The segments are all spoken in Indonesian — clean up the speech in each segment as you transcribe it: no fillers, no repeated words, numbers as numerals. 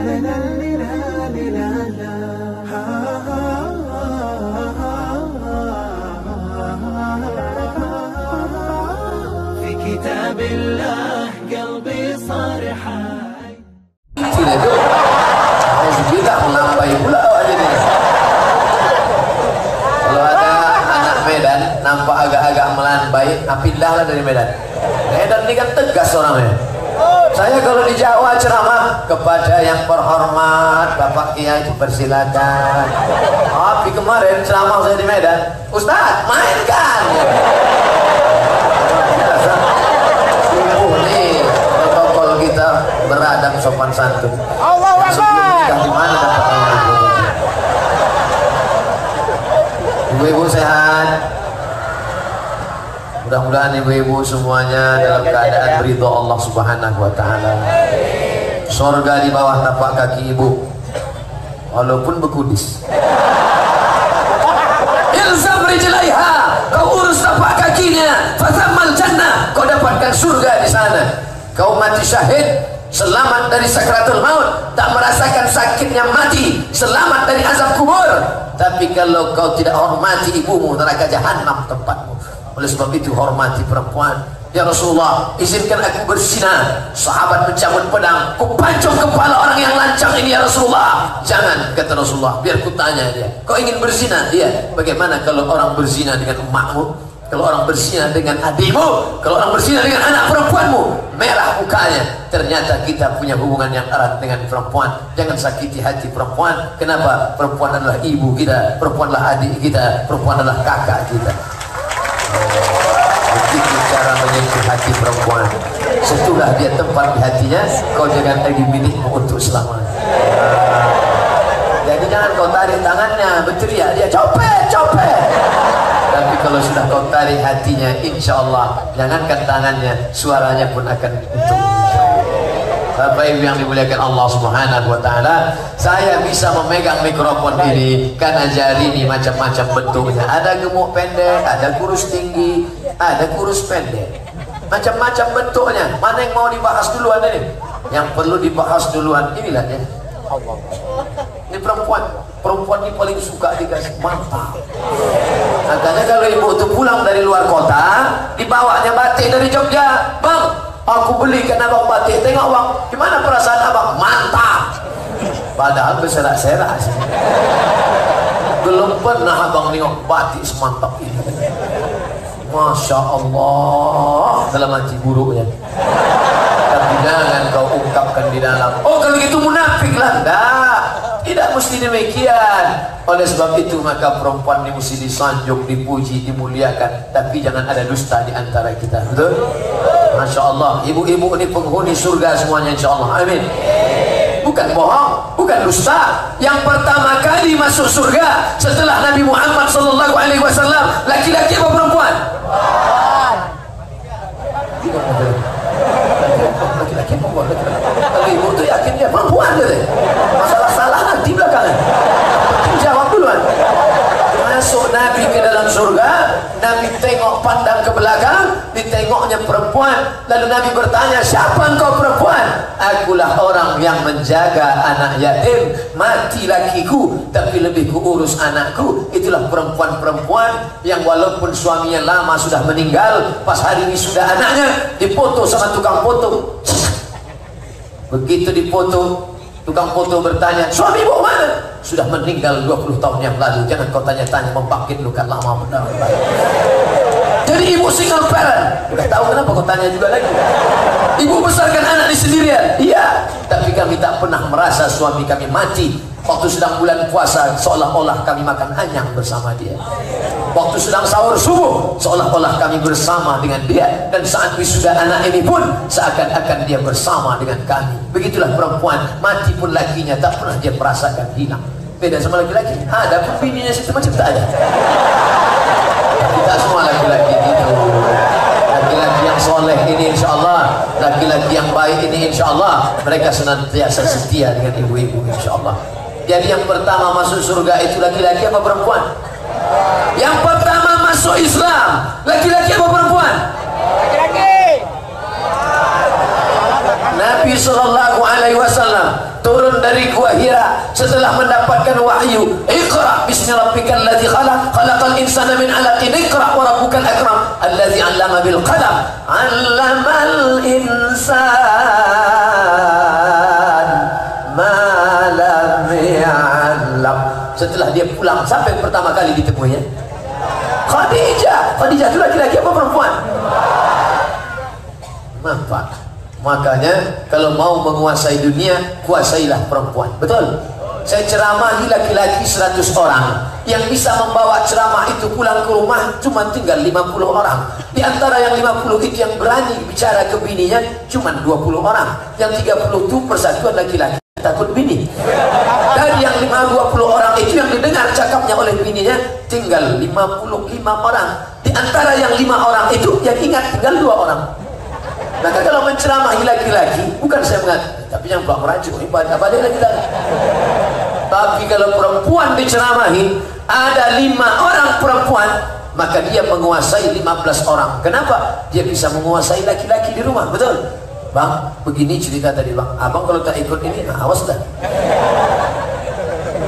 في كتاب الله قلبي صار حي. Tidak melampai pula aja nih. Kalau ada anak Medan nampak agak-agak melambai, pindahlah dari Medan. Medan ini kan tegas orangnya. Saya kalau di Jawa ceramah kepada yang terhormat Bapak Kiai dipersilakan. Tapi kemarin ceramah saya di Medan, Ustadz mainkan. Nih protokol kita beradab sopan santun. Allahu Akbar. Di mana dapat ibu-ibu sehat? Mudah-mudahan ibu-ibu semuanya dalam keadaan ridho Allah Subhanahu wa taala. Surga di bawah tapak kaki ibu. Walaupun bekudis. Ilzam rijlaiha, kau urus tapak kakinya, fathammal jannah, kau dapatkan surga di sana. Kau mati syahid, selamat dari sakratul maut, tak merasakan sakitnya mati, selamat dari azab kubur. Tapi kalau kau tidak hormati ibumu, neraka jahanam tempatmu. Oleh sebab itu hormati perempuan. Ya Rasulullah, izinkan aku berzina. Sahabat mencabut pedang, ku pancung kepala orang yang lancang ini ya Rasulullah. Jangan, kata Rasulullah, biar ku tanya dia, kau ingin berzina? Iya. Bagaimana kalau orang berzina dengan emakmu? Kalau orang berzina dengan adikmu? Kalau orang berzina dengan anak perempuanmu? Merah mukanya. Ternyata kita punya hubungan yang erat dengan perempuan. Jangan sakiti hati perempuan. Kenapa? Perempuan adalah ibu kita, perempuan adalah adik kita, perempuan adalah kakak kita. Begitu cara menyentuh hati perempuan. Setelah dia tempat di hatinya, kau jangan lagi milikmu untuk selamanya. Jadi jangan kau tarik tangannya, berteriak dia copet, copet. Tapi kalau sudah kau tarik hatinya, insya Allah, jangankan tangannya, suaranya pun akan untung. Bapak Ibu yang dimuliakan Allah Subhanahu wa taala, saya bisa memegang mikrofon ini karena jari ini macam-macam bentuknya. Ada gemuk pendek, ada kurus tinggi, ada kurus pendek. Macam-macam bentuknya. Mana yang mau dibahas duluan ini? Yang perlu dibahas duluan inilah ya. Ini perempuan. Perempuan ini paling suka dikasih mantap. Makanya kalau ibu itu pulang dari luar kota, dibawanya batik dari Jogja. Bang, aku belikan abang batik, tengok bang, gimana perasaan abang? Mantap. Padahal berserak-serak sih. Belum pernah abang nengok batik semantap ini. Masya Allah, dalam hati buruknya. Tapi jangan kau ungkapkan di dalam. Oh kalau gitu munafik lah. Enggak, tidak mesti demikian. Oleh sebab itu maka perempuan ini mesti disanjung, dipuji, dimuliakan. Tapi jangan ada dusta di antara kita. Betul? Masya Allah, ibu-ibu ini penghuni surga semuanya insya Allah. Amin. Bukan bohong, bukan dusta. Yang pertama kali masuk surga setelah Nabi Muhammad SAW, laki-laki atau perempuan? Laki-laki perempuan. Kalau ibu itu yakin dia perempuan gitu. Masalah salah nanti belakangan. Jawab duluan. Masuk Nabi ke dalam surga, Nabi tengok pandang ke belakang, ditengoknya perempuan. Lalu Nabi bertanya, siapa engkau perempuan? Akulah orang yang menjaga anak yatim, mati lakiku tapi lebih kuurus anakku. Itulah perempuan-perempuan yang walaupun suaminya lama sudah meninggal, pas hari ini sudah anaknya, dipoto sama tukang foto. Begitu dipoto, tukang foto bertanya, suami ibu mana? Sudah meninggal 20 tahun yang lalu. Jangan kau tanya-tanya, membangkit luka lama benar. Jadi ibu single parent. Udah tahu kenapa kau tanya juga lagi? Ibu besarkan anak di sendirian. Iya, tapi kami tak pernah merasa suami kami mati. Waktu sedang bulan puasa, seolah-olah kami makan anyang bersama dia. Waktu sedang sahur subuh, seolah-olah kami bersama dengan dia. Dan saat wisuda anak ini pun, seakan-akan dia bersama dengan kami. Begitulah perempuan, mati pun lakinya tak pernah dia merasakan hilang. Beda sama laki-laki. Ada pun bininya situ macam tak ada. Kita semua laki-laki itu. Laki-laki yang soleh ini insya Allah, laki-laki yang baik ini insya Allah, mereka senantiasa setia dengan ibu-ibu insya Allah. Jadi yang pertama masuk surga itu laki-laki apa perempuan? Yang pertama masuk Islam, laki-laki apa perempuan? Laki-laki. Nabi SAW turun dari Gua Hira setelah mendapatkan wahyu. Iqra bismi rabbikal ladzi khalaq, khalaqal insana min 'alaqin. Iqra wa rabbukal akram alladzi 'allama bil qalam, 'allamal insan ma lam ya'lam. Setelah dia pulang, sampai pertama kali ditemuinya Khadijah. Khadijah itu laki-laki apa perempuan? Nampak. Makanya kalau mau menguasai dunia, kuasailah perempuan. Betul? Saya ceramahi laki-laki 100 orang. Yang bisa membawa ceramah itu pulang ke rumah cuma tinggal 50 orang. Di antara yang 50 itu yang berani bicara ke bininya cuma 20 orang. Yang 30 itu persatuan laki-laki takut bini. Dan yang 20 orang itu yang didengar cakapnya oleh bininya tinggal 55 orang. Di antara yang 5 orang itu yang ingat tinggal 2 orang. Maka kalau menceramahi laki-laki, bukan saya mengatakan, tapi yang Pak merajuk ibadah balik lagi tadi. Tapi kalau perempuan diceramahi, ada 5 orang perempuan, maka dia menguasai 15 orang. Kenapa? Dia bisa menguasai laki-laki di rumah. Betul? Bang, begini cerita tadi bang. Abang kalau tak ikut ini, nah, awas dah.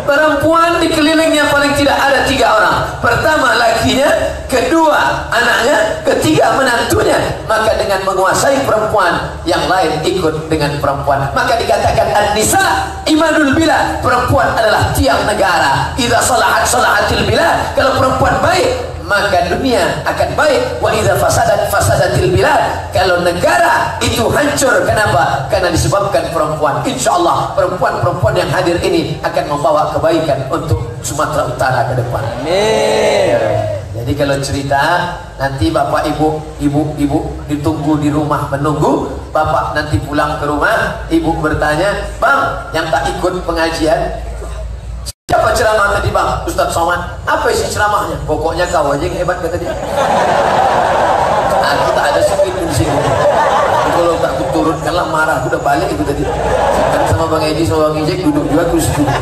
Perempuan di kelilingnya paling tidak ada 3 orang. Pertama lakinya, kedua anaknya, ketiga menantunya. Maka dengan menguasai perempuan, yang lain ikut dengan perempuan. Maka dikatakan an-nisa imadul bilad. Perempuan adalah tiang negara. Idza salahat salahatil bilad. Kalau perempuan baik, maka dunia akan baik. Wa idza fasadat fasadatil bilad. Kalau negara itu hancur, kenapa? Karena disebabkan perempuan. Insyaallah perempuan-perempuan yang hadir ini akan membawa kebaikan untuk Sumatera Utara ke depan. Amin. Jadi kalau cerita nanti bapak ibu ditunggu di rumah menunggu. Bapak nanti pulang ke rumah, ibu bertanya, bang yang tak ikut pengajian siapa ceramah tadi bang? Ustaz Somad. Apa isi ceramahnya? Pokoknya kau aja yang hebat kata dia. Aku tak ada sakit di sini. Kalau tak kuturunkanlah marah. Aku udah balik itu tadi. Kan sama Bang Edi sama Bang Ijek duduk juga aku setuju.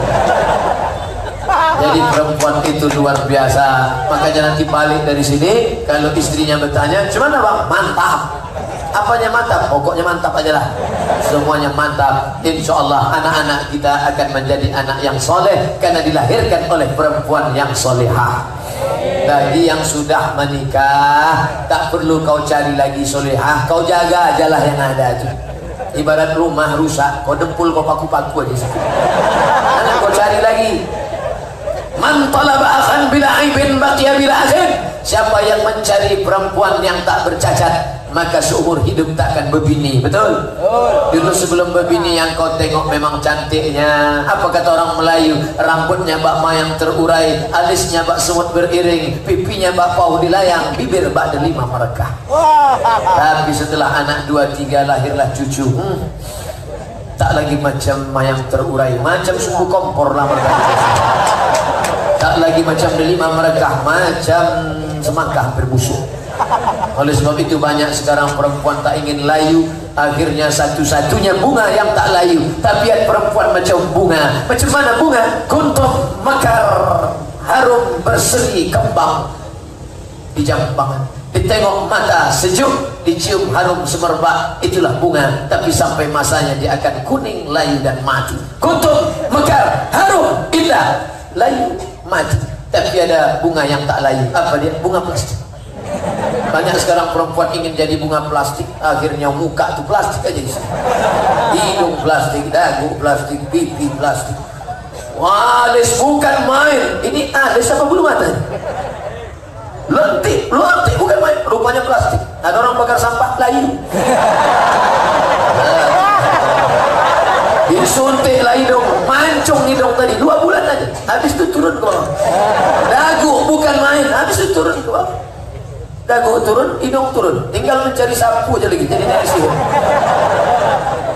Jadi perempuan itu luar biasa. Makanya nanti balik dari sini, kalau istrinya bertanya, "Gimana bang?" Mantap. Apanya mantap? Pokoknya mantap aja lah. Semuanya mantap. Insya Allah anak-anak kita akan menjadi anak yang soleh karena dilahirkan oleh perempuan yang solehah. Bagi yang sudah menikah, tak perlu kau cari lagi solehah, kau jaga ajalah yang ada aja. Ibarat rumah rusak, kau dempul, kau paku-paku aja. Karena kau cari lagi. Man talaba akhan bila aibin baqiya bila azin. Siapa yang mencari perempuan yang tak bercacat, maka seumur hidup tak akan berbini. Betul? Dulu sebelum berbini yang kau tengok memang cantiknya. Apa kata orang Melayu? Rambutnya bak mayang terurai, alisnya bak semut beriring, pipinya bak pau dilayang, bibir bak delima merekah. Tapi setelah anak 2-3 lahirlah cucu. Tak lagi macam mayang terurai, macam sumbu kompor lah mereka. Tak lagi macam delima merekah, macam semangka berbusuk. Oleh sebab itu banyak sekarang perempuan tak ingin layu. Akhirnya satu-satunya bunga yang tak layu. Tapi perempuan macam bunga. Macam mana bunga? Kuntum mekar, harum berseri kembang di jambangan. Ditengok mata sejuk, dicium harum semerbak. Itulah bunga. Tapi sampai masanya dia akan kuning, layu dan mati. Kuntum mekar, harum, indah, layu, mati. Tapi ada bunga yang tak layu. Apa dia? Bunga plastik. Banyak sekarang perempuan ingin jadi bunga plastik. Akhirnya muka itu plastik aja. Hidung plastik, dagu plastik, pipi plastik. Alis bukan main. Ini alis apa bulu mata? Lentik bukan main. Rupanya plastik. Ada orang bakar sampah layu. Disuntik lah hidung, mancung hidung tadi 2 bulan aja. Habis itu turun ke bawah. Dagu bukan main. Habis itu turun ke bawah. Dagu turun, hidung turun. Tinggal mencari sapu aja lagi. Jadi dari sini.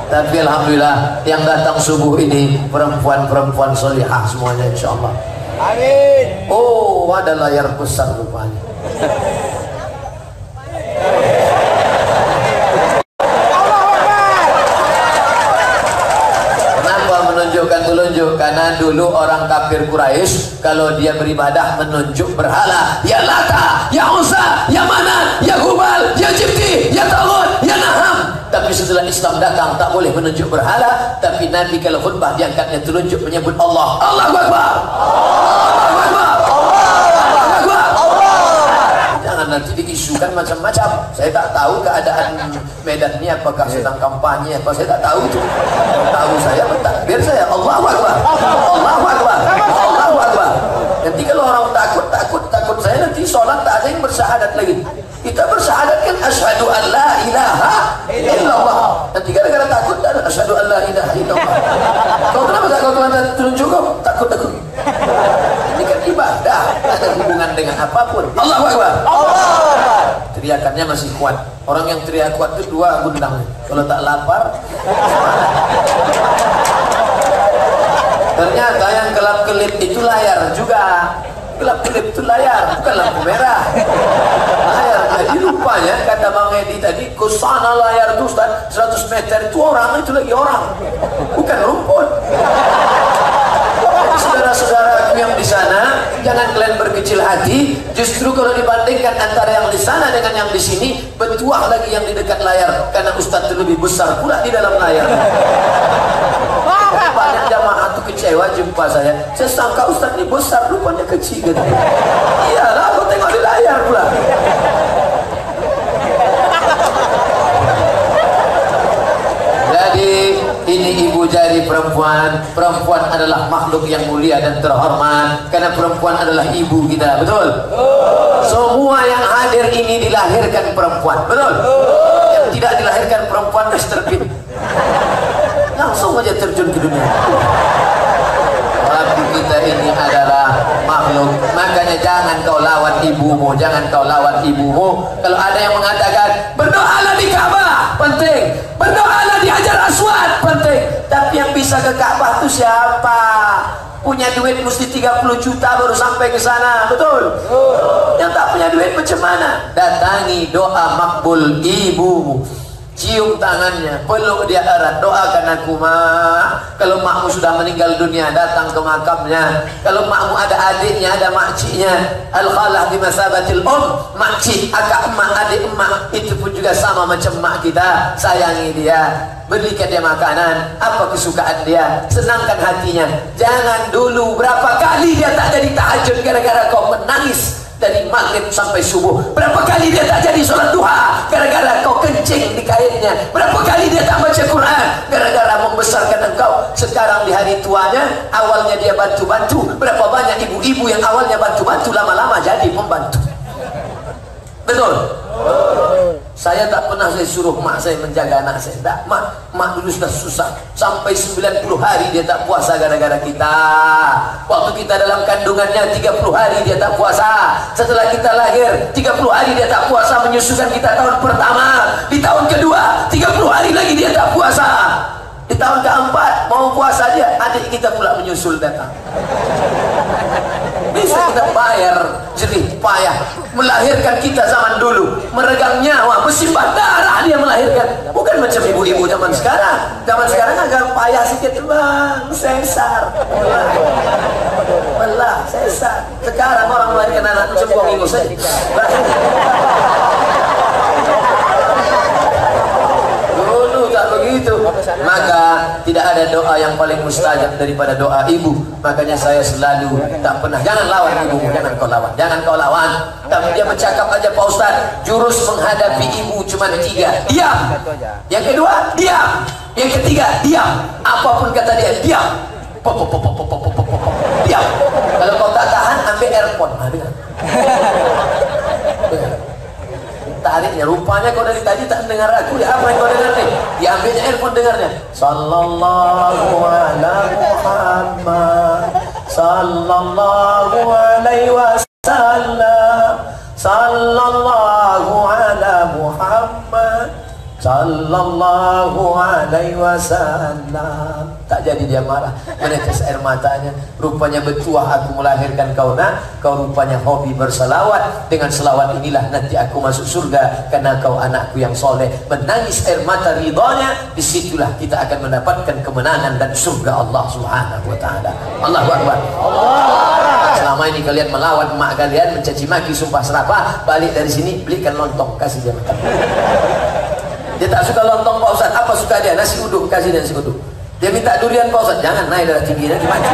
Tapi alhamdulillah yang datang subuh ini perempuan-perempuan solihah semuanya insyaallah. Amin. Oh, ada layar besar rupanya. Menunjuk karena dulu orang kafir Quraisy kalau dia beribadah menunjuk berhala, ya Lata, ya Uzza, ya Manat, ya Hubal, ya Jibti, ya Taghut, ya Naham. Tapi Tapi setelah Islam datang tak boleh menunjuk berhala, tapi Nabi kalau khutbah diangkatnya telunjuk menyebut Allah. Allahu Akbar. Allahu Akbar. Allahu Akbar. Jangan nanti diisukan macam-macam. Saya tak tahu keadaan Medan ini apakah sedang kampanye apa, saya tak tahu itu. Tahu saya bertakbir saya Allahu Akbar. Allahu Akbar. Allahu Akbar. Nanti kalau orang takut saya nanti sholat tak ada yang bersyahadat lagi. Kita bersyahadat kan asyhadu an la ilaha illallah. Nanti gara-gara takut tak ada asyhadu an la ilaha illallah. Kau kenapa tak kau tunjuk kau? Takut aku. Ini kan ibadah, tak ada hubungan dengan apapun. Allahu Akbar. Allahu Akbar. Teriakannya masih kuat. Orang yang teriak kuat itu dua gundang. Kalau tak lapar, ternyata yang kelap-kelip itu layar juga. Kelap-kelip itu layar, bukan lampu merah. Layar. Jadi rupanya kata Bang Edi tadi, ke sana layar itu Ustaz, 100 meter itu orang, itu lagi orang, bukan rumput. Saudara-saudaraku yang di sana, jangan kalian berkecil hati. Justru kalau dibandingkan antara yang di sana dengan yang di sini, bertuah lagi yang di dekat layar, karena Ustaz itu lebih besar pula di dalam layar. Banyak jamaah itu kecewa jumpa saya. Saya sangka Ustaz ini besar, rupanya kecil gitu. Iyalah, aku tengok di layar pula. Jadi ini ibu jari perempuan. Perempuan adalah makhluk yang mulia dan terhormat, karena perempuan adalah ibu kita, betul? Semua yang hadir ini dilahirkan perempuan, betul? Yang tidak dilahirkan perempuan Mr. Pin langsung aja terjun ke dunia. Tapi kita ini adalah makhluk. Makanya jangan kau lawan ibumu, jangan kau lawan ibumu. Kalau ada yang mengatakan berdoalah di Ka'bah, penting. Berdoalah di Hajar Aswad, penting. Tapi yang bisa ke Ka'bah itu siapa? Punya duit mesti 30 juta baru sampai ke sana, betul? Yang tak punya duit macam mana? Datangi doa makbul ibumu. Cium tangannya, peluk dia erat, doakan aku mak. Kalau makmu sudah meninggal dunia, datang ke makamnya. Kalau makmu ada adiknya, ada makciknya, al-khalah di masabatil makcik, akak emak, adik emak, itu pun juga sama macam mak kita. Sayangi dia, berikan dia makanan, apa kesukaan dia, senangkan hatinya. Jangan dulu berapa kali dia tak jadi tahajud gara-gara kau menangis dari maghrib sampai subuh. Berapa kali dia tak jadi sholat duha gara-gara kau kencing di kainnya. Berapa kali dia tak baca Quran gara-gara membesarkan engkau. Sekarang di hari tuanya, awalnya dia bantu-bantu. Berapa banyak ibu-ibu yang awalnya bantu-bantu, lama-lama jadi pembantu. Betul? Saya tak pernah saya suruh mak saya menjaga anak saya. Tak, mak dulu sudah susah. Sampai 90 hari dia tak puasa gara-gara kita. Waktu kita dalam kandungannya 30 hari dia tak puasa. Setelah kita lahir 30 hari dia tak puasa menyusukan kita tahun pertama. Di tahun kedua 30 hari lagi dia tak puasa. Di tahun keempat mau puasa dia, adik kita pula menyusul datang. Bisa kita bayar jerih payah melahirkan kita zaman dulu, meregang nyawa, bersimbah darah dia melahirkan. Bukan macam ibu-ibu zaman sekarang. Zaman sekarang agak payah sedikit, bang, sesar, belah, sesar. Sekarang orang melahirkan anak cembong ingus saja. Begitu, maka tidak ada doa yang paling mustajab daripada doa ibu. Makanya saya selalu tak pernah, jangan lawan ibumu, jangan kau lawan. Tapi dia bercakap aja Pak Ustaz, jurus menghadapi ibu cuma 3, diam. Yang kedua, diam. Yang ketiga, diam. Apapun kata dia, diam. Diam. Kalau kau tak tahan, ambil earphone. Tariknya, rupanya kau dari tadi tak dengar aku. Ya, apa yang kau dengar nih? Diambilnya earphone, dengarnya sallallahu ala Muhammad, sallallahu alaihi wasallam, sallallahu ala Muhammad, sallallahu alaihi wasallam. Tak jadi dia marah, menetes air matanya. Rupanya bertuah aku melahirkan kau nak. Kau rupanya hobi berselawat. Dengan selawat inilah nanti aku masuk surga, karena kau anakku yang soleh. Menangis air mata ridhonya. Disitulah kita akan mendapatkan kemenangan dan surga Allah subhanahu wa ta'ala. Allahu Akbar. Selama ini kalian melawan emak kalian, mencaci maki, sumpah serapah, balik dari sini belikan lontong, kasih dia makan. Dia tak suka lontong Pak Ustaz. Apa suka dia? Nasi uduk, kasih dia nasi uduk. Dia minta durian Pak Ustaz. Jangan, naik darah tinggi nanti mati.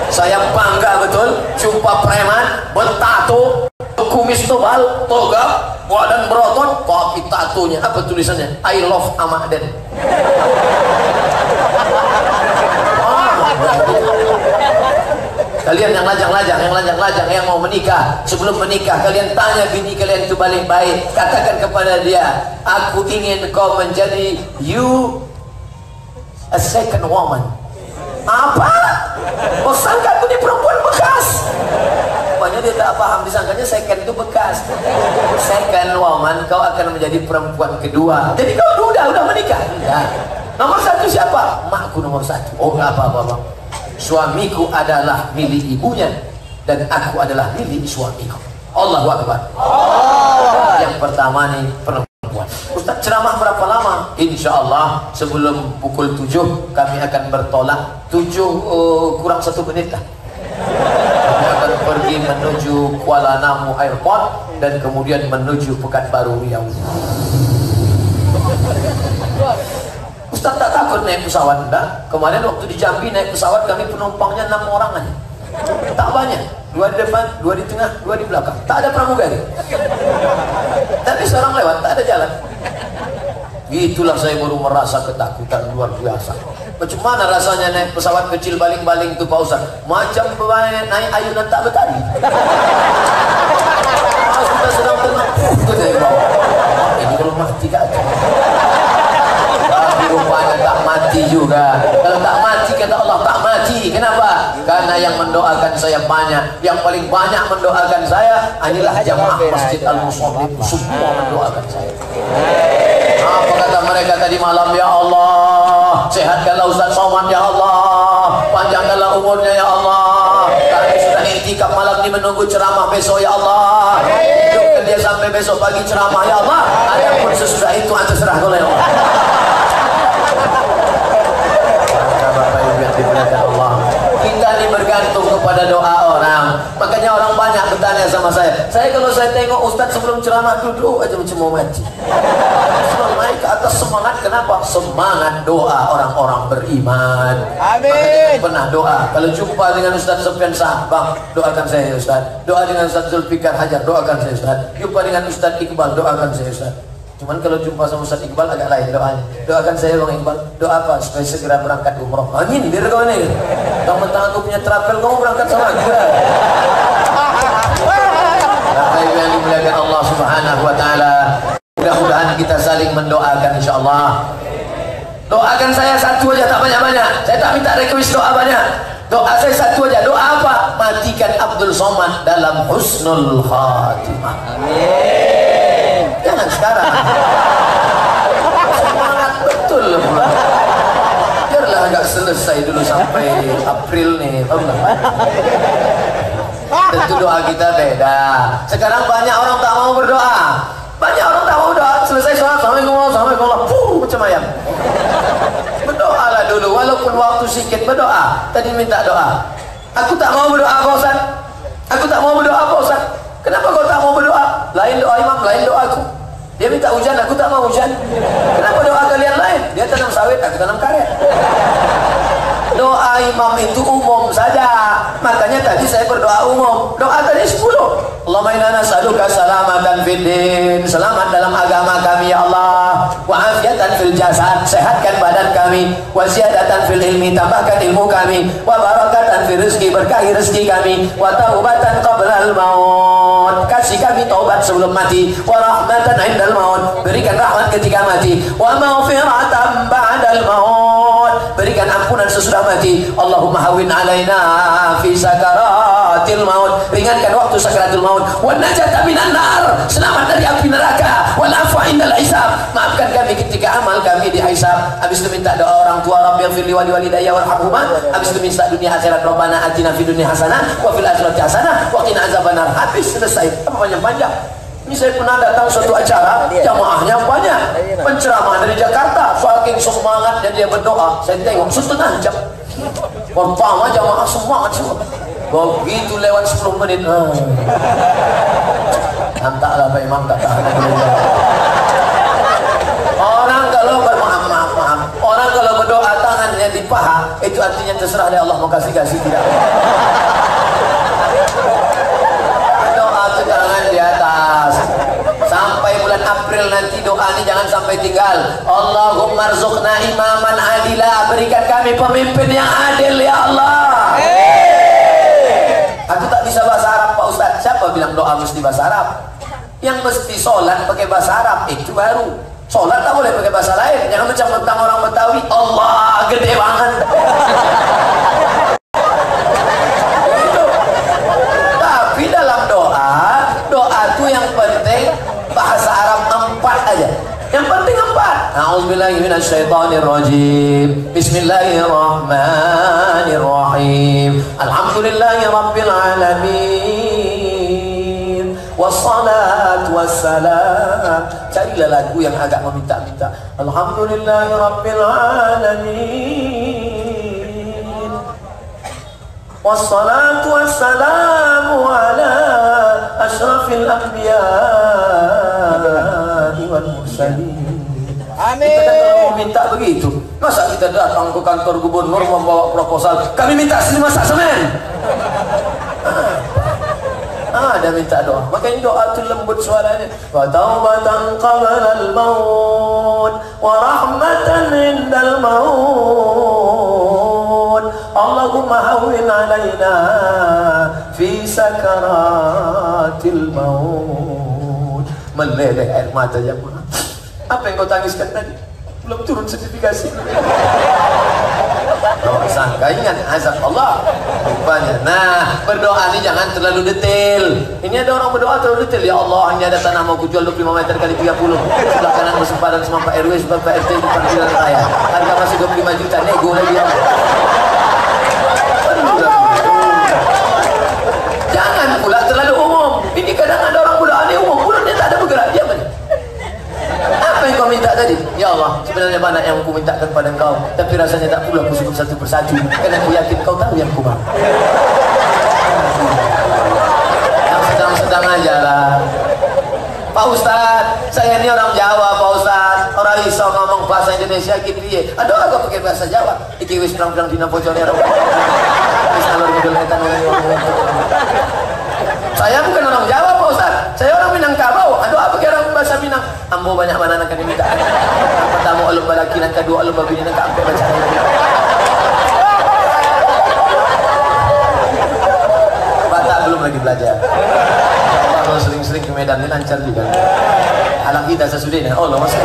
Saya bangga betul jumpa preman bertato, kumis tebal, toga, badan berotot, tapi tatonya apa tulisannya? I love Ahmad Den. Kalian yang lajang-lajang, yang mau menikah, sebelum menikah kalian tanya bini kalian itu baik-baik, katakan kepada dia, aku ingin kau menjadi a second woman. Apa? Kau sangka aku ini perempuan bekas? Pokoknya dia tak paham, disangkanya second itu bekas. Second woman, kau akan menjadi perempuan kedua. Jadi kau udah menikah? Enggak. Nomor satu siapa? Makku nomor satu. Oh enggak apa-apa bang. Suamiku adalah milik ibunya dan aku adalah milik suamiku. Allahu Akbar. Yang pertama nih perempuan. Ustaz ceramah berapa lama? Insya Allah sebelum pukul 7 kami akan bertolak. 7 kurang 1 menit lah. Kami akan pergi menuju Kuala Namu Airport dan kemudian menuju Pekanbaru Riau. Ustaz tak takut naik pesawat? Enggak. Kemarin waktu di Jambi naik pesawat kami penumpangnya 6 orang aja. Tak banyak. 2 di depan, 2 di tengah, 2 di belakang. Tak ada pramugari. Tapi seorang lewat, tak ada jalan. Itulah saya baru merasa ketakutan luar biasa. Macam mana rasanya naik pesawat kecil baling-baling itu Pak Ustaz? Macam naik ayunan tak bertali. Kita sedang tenang. Ini kalau mati kan? Rupanya tak mati juga. Kalau tak mati kata Allah tak mati. Kenapa? Karena yang mendoakan saya banyak. Yang paling banyak mendoakan saya inilah jamaah Masjid Al-Musallin. Semua mendoakan saya. Apa kata mereka tadi malam? Ya Allah, sehatkanlah Ustaz Somad ya Allah, panjangkanlah umurnya ya Allah. Kami sudah iktikaf malam ini menunggu ceramah besok ya Allah. Hidupkan dia sampai besok pagi ceramah ya Allah. Adapun sesudah itu anda serah oleh Allah. Allah. Kita ini bergantung kepada doa orang. Makanya orang banyak bertanya sama saya. Kalau saya tengok Ustaz sebelum ceramah duduk aja macam mau mati. Naik ke atas semangat. Kenapa? Semangat doa orang-orang beriman. Amin. Makanya pernah doa. Kalau jumpa dengan Ustaz Sofyan Sah, bang doakan saya Ustaz. Doa dengan Ustaz Zulfikar Hajar, doakan saya Ustaz. Jumpa dengan Ustaz Iqbal, doakan saya Ustaz. Cuman kalau jumpa sama Ustaz Iqbal agak lain doanya. Doakan saya Bang Iqbal. Doa apa? Supaya segera berangkat umroh. Amin. Biar kau ini. Mentang-mentang aku punya travel, kamu berangkat sama aku. Bapak Ibu yang dimuliakan Allah Subhanahu Wa Taala. Mudah-mudahan kita saling mendoakan insyaallah. Doakan saya satu aja, tak banyak-banyak. Saya tak minta request doa banyak. Doa saya satu aja. Doa apa? Matikan Abdul Somad dalam husnul khatimah. Amin. Jangan sekarang. Semangat betul. Biarlah agak selesai dulu sampai April nih. Tentu doa kita beda. Sekarang banyak orang tak mau berdoa. Banyak orang tak mau doa. Selesai sholat, assalamualaikum, macam ayam. Berdoalah dulu, walaupun waktu sikit berdoa. Tadi minta doa. Aku tak mau berdoa Pak Ustaz. Aku tak mau berdoa Pak Ustaz. Kenapa kau tak mau berdoa? Lain doa imam, lain doa aku. Dia minta hujan, aku tak mau hujan. Kenapa doa kalian lain? Dia tanam sawit, aku tanam karet. Doa imam itu umum saja. Makanya tadi saya berdoa umum. Doa tadi 10. Allahumma inna nas'aluka salamatan fid din. Selamat dalam agama kami ya Allah. Wa afiatan fil jasad. Sehatkan badan kami. Wa ziyadatan fil ilmi. Tambahkan ilmu kami. Wa barakatan fil rizki. Berkahi rezeki kami. Wa taubatan qabla al-maut. Kasih kami taubat sebelum mati. Wa rahmatan indal maut. Berikan rahmat ketika mati. Wa maghfiratan ba'dal maut. Berikan ampunan sesudah mati. Allahumma hawin alaina fi sakaratil maut. Ringankan waktu sakaratul maut. Wa najata minan nar. Selamat dari api neraka. Wal afwa indal hisab. Maafkan kami ketika amal kami dihisab. Habis itu minta doa orang tua, Rabbi ighfirli wa liwalidayya warhamhuma. Habis itu minta dunia akhirat, Rabbana atina fid dunya hasanah wa fil akhirati hasanah wa qina azabannar. Habis selesai. Apa panjang-panjang? Ini saya pernah datang suatu acara, jamaahnya banyak, penceramah dari Jakarta, saking semangatnya dia berdoa, saya tengok setengah jam. Pertama jamaah semangat semua. Begitu lewat 10 menit, Entahlah Pak Imam tak tahan. Orang kalau maaf. Orang kalau berdoa tangannya di paha, itu artinya terserah dari Allah mau kasih tidak. Doa itu tangan di atas. Sampai bulan April nanti doa ini jangan sampai tinggal. Allahumma rzuqna imaman adila, berikan kami pemimpin yang adil ya Allah. Aku tak bisa bahasa Arab Pak Ustaz. Siapa bilang doa mesti bahasa Arab? Yang mesti sholat pakai bahasa Arab itu baru. Sholat tak boleh pakai bahasa lain. Jangan macam tentang orang Betawi. Allah gede banget. Gitu. Tapi dalam doa tuh yang penting bahasa Arab 4 aja. Yang penting 4. A'udzubillahi minasyaitonirrajim. Bismillahirrahmanirrahim. Alhamdulillahi rabbil alamin. Wassalatu wassalam. Carilah lagu yang agak meminta-minta. Alhamdulillahi rabbil alamin. Wassalatu wassalamu ala asyrafil anbiya'i wal mursalin. Amin. Kita kan kalau mau minta begitu, masa kita datang ke kantor gubernur membawa proposal, kami minta masak semen. Ada minta doa, makanya doa itu lembut suaranya. Wa taubatan qabla al-maut wa rahmatan indal maut. Allahumma hawwin alaina fi sakaratil maut. Meleleh air mata jemaah. Apa yang kau tangiskan tadi? Belum turun sertifikasi. Oh, sangka ingat azab Allah rupanya. Nah, berdoa ini jangan terlalu detail. Ini ada orang berdoa terlalu detail. Ya Allah, hanya ada tanah mau kujual 25 meter kali 30. Sebelah kanan bersempadan sama Pak RW, sebelah Pak RT di parkiran raya. Harga masih 25 juta, nego lagi ya. Jangan pula terlalu umum. Ini kadang ada orang berdoa ini umum, mulutnya tak ada bergerak, diam aja. Apa yang kau minta tadi? Ya Allah, sebenarnya banyak yang aku mintakan pada engkau, tapi rasanya tak perlu aku sebut satu persatu, karena aku yakin kau tahu yang ku mau. Yang sedang-sedang aja lah. Pak Ustadz, saya ini orang Jawa Pak Ustadz, orang iso ngomong bahasa Indonesia gitu ya. Ada orang kok pakai bahasa Jawa. Iki wis bilang dina bocornya orang. Saya bukan orang Jawa Pak Ustadz, saya orang Minangkabau. Aduh apa kira orang bahasa Minang? Ambo banyak mana nak diminta. Yang pertama alum balaki, yang kedua alum babini, yang keempat baca. Batak belum lagi belajar. Kalau sering-sering ke Medan ini lancar juga. Anak kita sesudah oh loh masuk.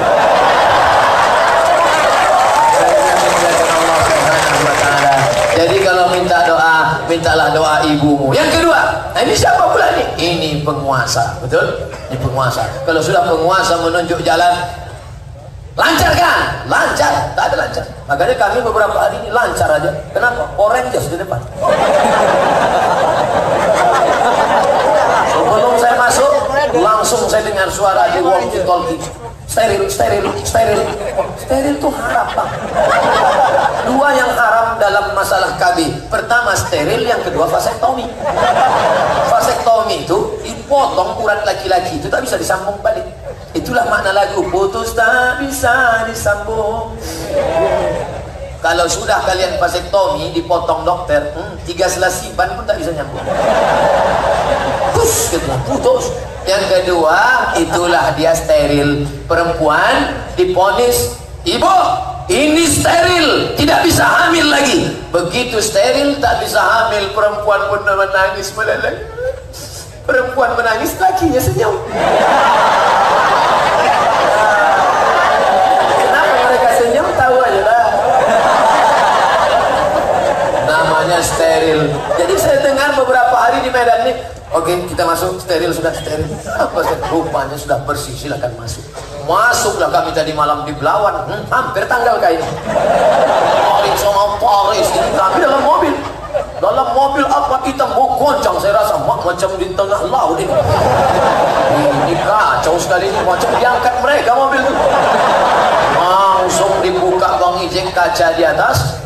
Jadi kalau minta doa, mintalah doa ibumu. Yang kedua, nah ini siapa pula nih? Ini penguasa, betul? Ini penguasa. Kalau sudah penguasa menunjuk jalan, lancarkan, lancar, tak ada lancar. Makanya kami beberapa hari ini lancar aja. Kenapa? Oranges di depan. Sebelum saya masuk, langsung saya dengar suara di walkie-talkie. Steril, steril, steril. Steril itu haram, Bang. Dua yang haram dalam masalah KB. Pertama steril, yang kedua vasektomi. Vasektomi itu dipotong urat laki-laki, itu tak bisa disambung balik. Itulah makna lagu putus tak bisa disambung. Kalau sudah kalian vasektomi, dipotong dokter, 3 selasiban pun tak bisa nyambung. Putus, gitu, putus. Yang kedua, itulah dia steril. Perempuan diponis, ibu ini steril, tidak bisa hamil lagi. Begitu steril, tak bisa hamil, perempuan pun menangis meleleh. Perempuan menangis, lakinya senyum. Kenapa mereka senyum? Tahu aja lah. Namanya steril. Jadi saya dengar beberapa hari di Medan nih, oke, kita masuk, steril, sudah steril. Apa steril? Rupanya sudah bersih, silakan masuk. Masuklah kami tadi malam di Belawan, hampir tanggal kayak ini. Paling sama Paris ini kami dalam mobil. Dalam mobil apa hitam, goncang saya rasa macam di tengah laut ini. Ini kacau sekali ini, macam diangkat mereka mobil itu. Langsung dibuka bang ijek kaca di atas.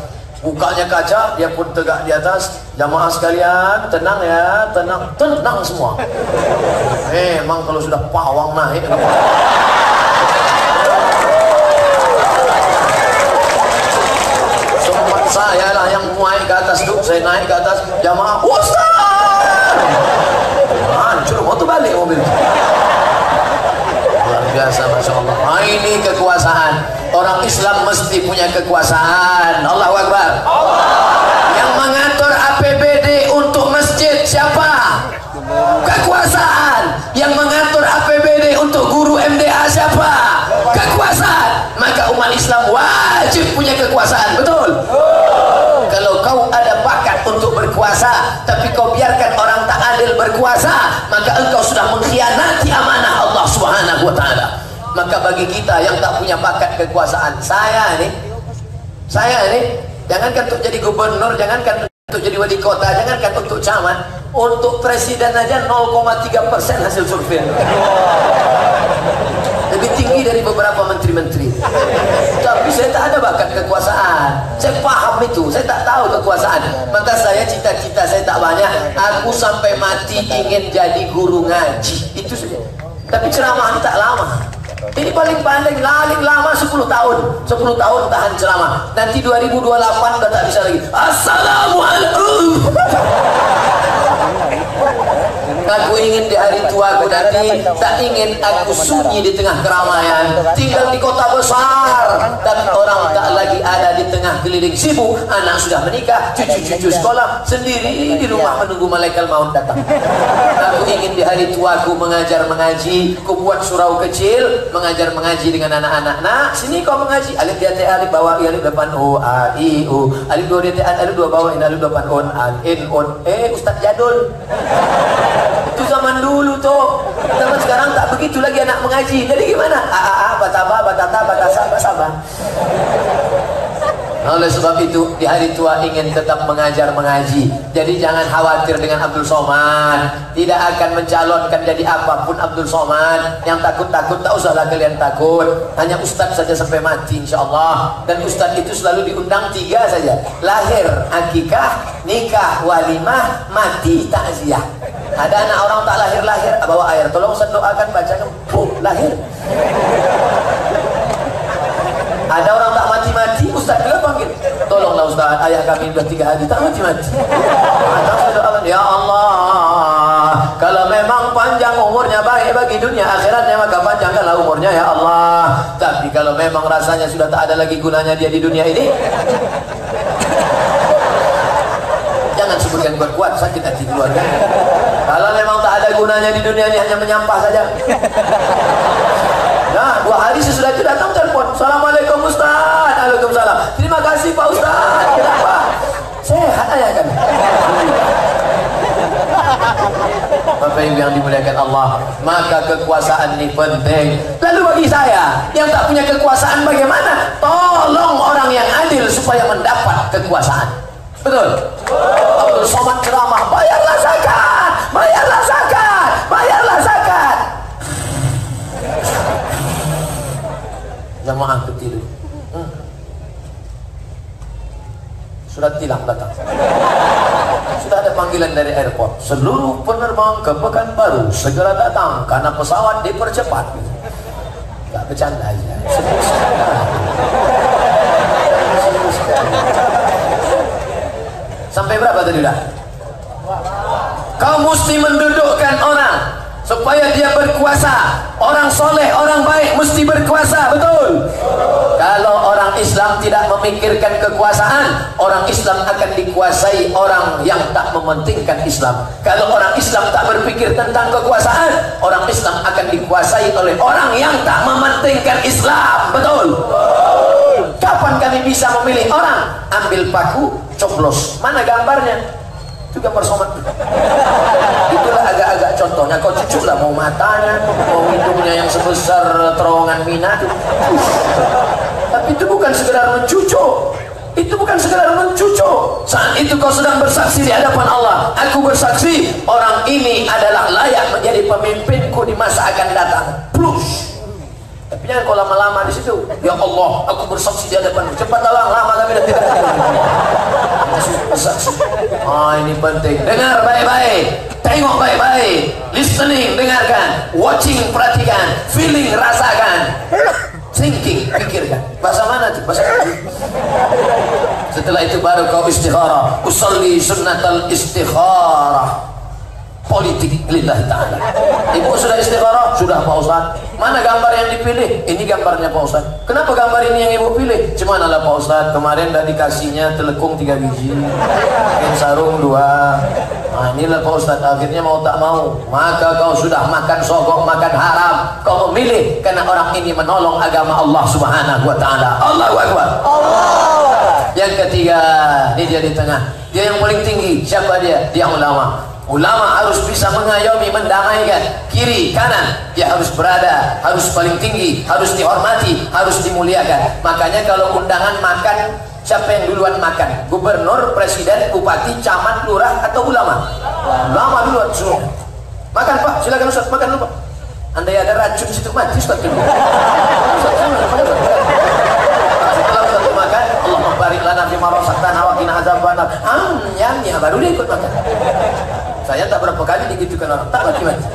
Mukanya kaca, dia pun tegak di atas. Jamaah sekalian, tenang ya, tenang semua. Emang kalau sudah pawang naik. Sempat saya lah yang naik ke atas tuh, saya naik ke atas. Jamaah, Ustaz! Hancur, mau tuh balik mobil. Luar biasa, Masya Allah. Nah, ini kekuasaan. Orang Islam mesti punya kekuasaan. Allahu Akbar. Yang mengatur APBD untuk masjid siapa? Kekuasaan. Yang mengatur APBD untuk guru MDA siapa? Kekuasaan. Maka umat Islam wajib punya kekuasaan. Betul? Kalau kau ada bakat untuk berkuasa, tapi kau biarkan orang tak adil berkuasa, maka engkau sudah mengkhianati amanah Allah Subhanahu wa Ta'ala. Maka bagi kita yang tak punya bakat kekuasaan, saya ini jangankan untuk jadi gubernur, jangankan untuk jadi wali kota, jangankan untuk camat, untuk presiden aja 0,3% hasil survei. Lebih tinggi dari beberapa menteri-menteri. Tapi saya tak ada bakat kekuasaan. Saya paham itu, saya tak tahu kekuasaan. Maka saya cita-cita saya tak banyak. Aku sampai mati ingin jadi guru ngaji. Itu saja. Tapi ceramah tak lama. Ini paling paling lama 10 tahun. 10 tahun tahan ceramah. Nanti 2028 udah tak bisa lagi. Assalamualaikum. Aku ingin di hari tuaku nanti tak ingin aku sunyi di tengah keramaian, tinggal di kota besar dan orang tak lagi ada di tengah keliling sibuk. Anak sudah menikah, cucu-cucu sekolah, sendiri di rumah menunggu malaikat maut datang. Aku ingin di hari tuaku mengajar mengaji. Ku buat surau kecil mengajar mengaji dengan anak-anak. Nah, sini kau mengaji. Alif di atas alif bawah alif depan o a i u. Alif dua di atas alif dua bawah in alif depan on an in on. Ustaz jadul. Itu zaman dulu tuh. Zaman sekarang tak begitu lagi anak mengaji. Jadi gimana? Bataba, batata, batasa, basaba. Oleh sebab itu di hari tua ingin tetap mengajar mengaji. Jadi jangan khawatir dengan Abdul Somad. Tidak akan mencalonkan jadi apapun Abdul Somad. Yang takut-takut tak usahlah kalian takut. Hanya ustaz saja sampai mati insyaallah. Dan ustaz itu selalu diundang 3 saja. Lahir, akikah, nikah, walimah, mati, takziah. Ada anak orang tak lahir-lahir bawa air. Tolong ustaz doakan, bacakan. Lahir. Ada orang tak mati-mati, ustaz juga panggil. Tolonglah ustaz, ayah kami sudah 3 hari tak mati-mati. Ya Allah, kalau memang panjang umurnya baik bagi dunia akhiratnya, maka panjangkanlah umurnya ya Allah. Tapi kalau memang rasanya sudah tak ada lagi gunanya dia di dunia ini, jangan sebutkan kuat-kuat, sakit hati keluarga. Kalau memang tak ada gunanya di dunia ini, hanya menyampah saja. Nah, 2 hari sesudah itu datang telepon. Assalamualaikum Ustaz. Waalaikumsalam. Terima kasih Pak Ustaz. Kenapa? Sehat ayah kan? Bapak Ibu yang dimuliakan Allah, maka kekuasaan ini penting. Lalu bagi saya yang tak punya kekuasaan bagaimana? Tolong orang yang adil supaya mendapat kekuasaan. Betul? Abdul Somad ceramah, bayarlah zakat, bayarlah zakat, bayarlah zakat. Jamaah ketiru. Surat tilang datang. Sudah ada panggilan dari airport. Seluruh penerbang ke Pekanbaru segera datang karena pesawat dipercepat. Gak bercanda aja. Sampai berapa tadi dah? Kau mesti mendudukkan orang supaya dia berkuasa. Orang soleh, orang baik mesti berkuasa, betul? Kalau orang Islam tidak memikirkan kekuasaan, orang Islam akan dikuasai orang yang tak mementingkan Islam. Kalau orang Islam tak berpikir tentang kekuasaan, orang Islam akan dikuasai oleh orang yang tak mementingkan Islam, betul? Kapan kami bisa memilih orang? Ambil paku, coblos. Mana gambarnya? Itu gambar Somad. Itulah agak-agak contohnya. Kau cucuk lah, mau matanya, mau hidungnya yang sebesar terowongan Mina. Tapi itu bukan sekedar mencucuk. Itu bukan sekedar mencucuk. Saat itu kau sedang bersaksi di hadapan Allah. Aku bersaksi orang ini adalah layak menjadi pemimpinku di masa akan datang. Plus. Tapi jangan kau lama-lama di situ. Ya Allah, aku bersaksi di hadapanmu. Cepatlah, lama kami dan tidak. Ini penting. Dengar baik-baik, tengok baik-baik, listening, dengarkan, watching, perhatikan, feeling, rasakan, thinking, pikirkan. Bahasa mana tuh? Bahasa mana? Setelah itu baru kau istikharah. Usalli sunnatal istikharah. Politik lillahi ta'ala. Ibu sudah istikharah? Sudah Pak Ustaz. Mana gambar yang dipilih? Ini gambarnya Pak Ustaz. Kenapa gambar ini yang ibu pilih? Cuman lah Pak Ustaz, kemarin udah dikasihnya telekung 3 biji, kain sarung 2. Nah inilah Pak Ustaz, akhirnya mau tak mau, maka kau sudah makan sogok, makan haram. Kau memilih karena orang ini menolong agama Allah subhanahu wa ta'ala. Allahu Akbar. Yang ketiga, ini dia di tengah. Dia yang paling tinggi. Siapa dia? Dia ulama. Ulama harus bisa mengayomi, mendamaikan kiri, kanan. Dia harus berada, harus paling tinggi, harus dihormati, harus dimuliakan. Makanya kalau undangan makan, siapa yang duluan makan? Gubernur, presiden, bupati, camat, lurah, atau ulama? Ulama duluan semua. Makan Pak, silakan Ustaz, makan dulu Pak. Andai ada racun situ mati Ustaz dulu. Setelah Ustaz makan, Allahumma barik lana fima razaqtana wa qina adzabannar. Ya baru dia ikut makan. Saya tak berapa kali digitukan orang, tak lagi mati.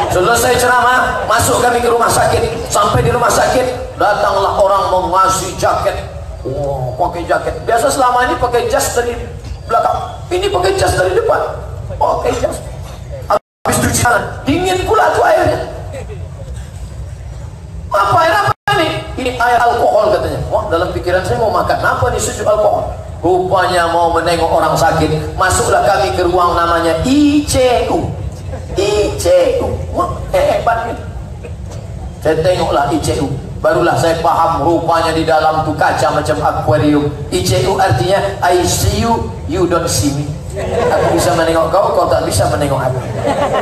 Selesai ceramah, masuk kami ke rumah sakit. Sampai di rumah sakit, datanglah orang mengasih jaket. Oh, pakai jaket. Biasa selama ini pakai jas dari belakang, ini pakai jas dari depan. Pakai jas. Habis cuci tangan, dingin pula tuh airnya. Apa air apa ini? Ini air alkohol katanya. Wah, dalam pikiran saya mau makan apa nih sejuk alkohol? Rupanya mau menengok orang sakit. Masuklah kami ke ruang namanya ICU. ICU. Wah, hebat nih. Saya tengoklah ICU. Barulah saya paham rupanya di dalam tuh kaca macam akuarium. ICU artinya I see you, you don't see me. Aku bisa menengok kau, kau tak bisa menengok aku.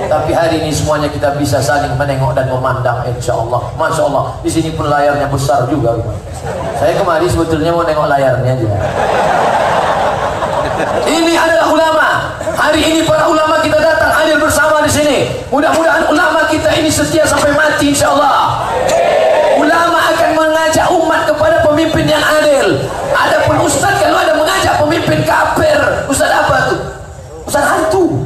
Tapi hari ini semuanya kita bisa saling menengok dan memandang, insya Allah. Masya Allah. Di sini pun layarnya besar juga. Saya kemarin sebetulnya mau nengok layarnya aja. Ini adalah ulama. Hari ini para ulama kita datang hadir bersama di sini. Mudah-mudahan ulama kita ini setia sampai mati, insya Allah. Ulama akan mengajak umat kepada pemimpin yang adil. Adapun ustaz kalau ada mengajak pemimpin kafir, ustaz apa tuh? Ustaz hantu.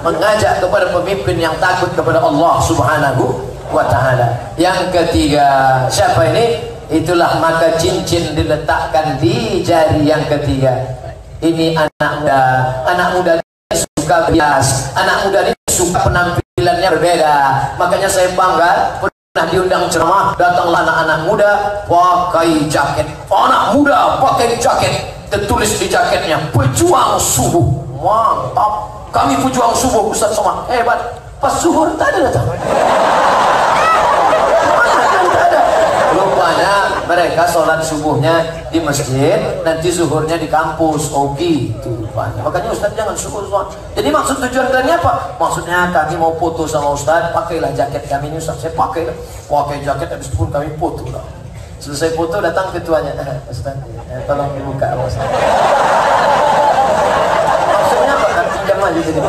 Mengajak kepada pemimpin yang takut kepada Allah subhanahu wa ta'ala. Yang ketiga, siapa ini? Itulah maka cincin diletakkan di jari yang ketiga. Ini anak muda. Anak muda ini suka bias. Anak muda ini suka penampilannya berbeda. Makanya saya bangga pernah diundang ceramah, datanglah anak-anak muda pakai jaket. Anak muda pakai jaket, tertulis di jaketnya pejuang subuh. Mantap. Kami pejuang subuh Ustaz Somad. Hebat. Pas zuhur tak ada datang. Rupanya mereka sholat subuhnya di masjid, nanti zuhurnya di kampus. Oh gitu rupanya. Makanya Ustaz jangan subuh sholat. Jadi maksud tujuan kalian apa? Maksudnya kami mau foto sama Ustaz, pakailah jaket kami ini Ustaz. Saya pakai jaket, habis itu pun kami foto lah. Selesai foto datang ketuanya, Ustaz, tolong dibuka Ustaz. Maksudnya apa? Kan pinjam aja jadi.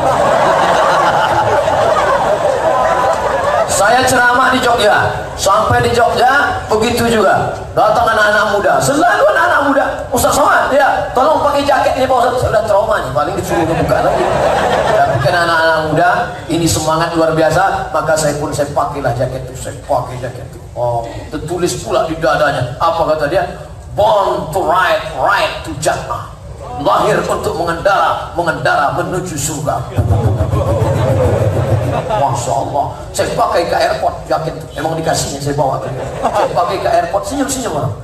Saya ceramah di Jogja, sampai di Jogja begitu juga. Datang anak-anak muda, selalu anak-anak muda. Ustaz Somad, ya, tolong pakai jaket ini Pak Ustaz. Saya udah trauma nih, paling disuruh buka lagi. Tapi kan anak-anak muda ini semangat luar biasa, maka saya pakailah jaket itu. Saya pakai jaket itu. Oh, tertulis pula di dadanya. Apa kata dia? Born to ride, ride to Jannah. Lahir untuk mengendara menuju surga. Masya Allah. Saya pakai ke airport jaket itu. Emang dikasihnya saya bawa. Saya pakai ke airport, senyum-senyum orang.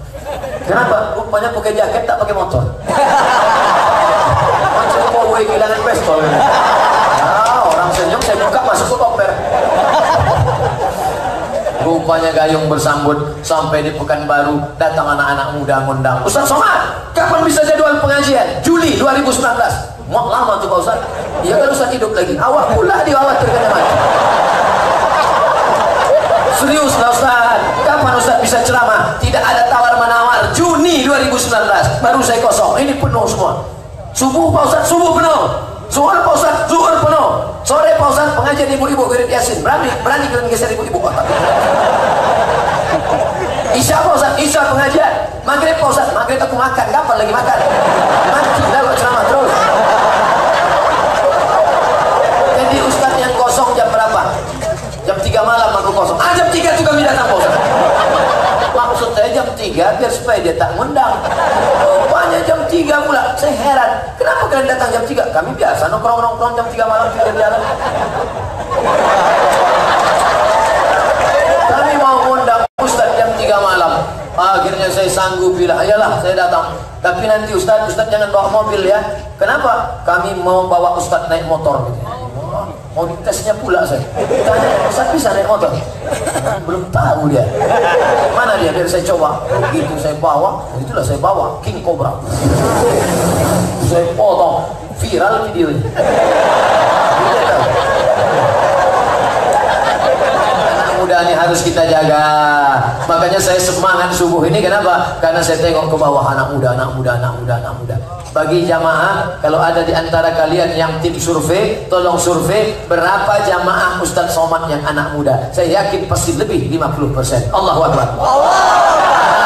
Kenapa? Rupanya pakai jaket tak pakai motor. Macam mau kehilangan pistol. Nah, orang senyum saya buka masuk ke koper. Rupanya gayung bersambut. Sampai di Pekanbaru datang anak-anak muda ngundang. Ustaz Somad, kapan bisa jadwal pengajian? Juli 2019. Mau lama tuh Pak Ustaz. Iya kan Ustaz hidup lagi. Awak pula dikhawatirkan mati. Serius lah Ustaz. Kapan Ustaz bisa ceramah? Tidak ada tawar-menawar. Juni 2019. Baru saya kosong. Ini penuh semua. Subuh Pak Ustaz, subuh penuh. Zuhur Pak Ustaz, zuhur penuh. Sore Pak Ustaz, pengajian ibu-ibu Wirid Yasin. Berani kalian geser ibu-ibu. Isya Pak Ustaz, isya pengajian. Maghrib maghrib Pak Ustaz, maghrib aku makan, kapan lagi makan? Mati lah kok ceramah terus. Jadi Ustaz yang kosong jam berapa? Jam 3 malam aku kosong. Jam 3 itu kami datang Pak Ustaz. Maksud saya jam 3 biar supaya dia tak ngundang. Rupanya jam 3 pula. Saya heran, kenapa kalian datang jam 3? Kami biasa nongkrong-nongkrong jam 3 malam pinggir jalan. Kami mau ngundang Ustaz jam 3 malam. Akhirnya saya sanggup bilang, ayolah saya datang. Tapi nanti Ustaz jangan bawa mobil ya. Kenapa? Kami mau bawa Ustaz naik motor gitu. Mau ditesnya pula saya. Tanya, Ustaz bisa naik motor? Belum tahu dia. Mana dia? Biar saya coba. Begitu saya bawa, itulah saya bawa King Cobra. Saya potong, viral videonya. Mudah ini harus kita jaga. Makanya saya semangat subuh ini, kenapa? Karena saya tengok ke bawah anak muda. Bagi jamaah, kalau ada di antara kalian yang tim survei, tolong survei berapa jamaah Ustadz Somad yang anak muda. Saya yakin pasti lebih 50%. Allahu Akbar.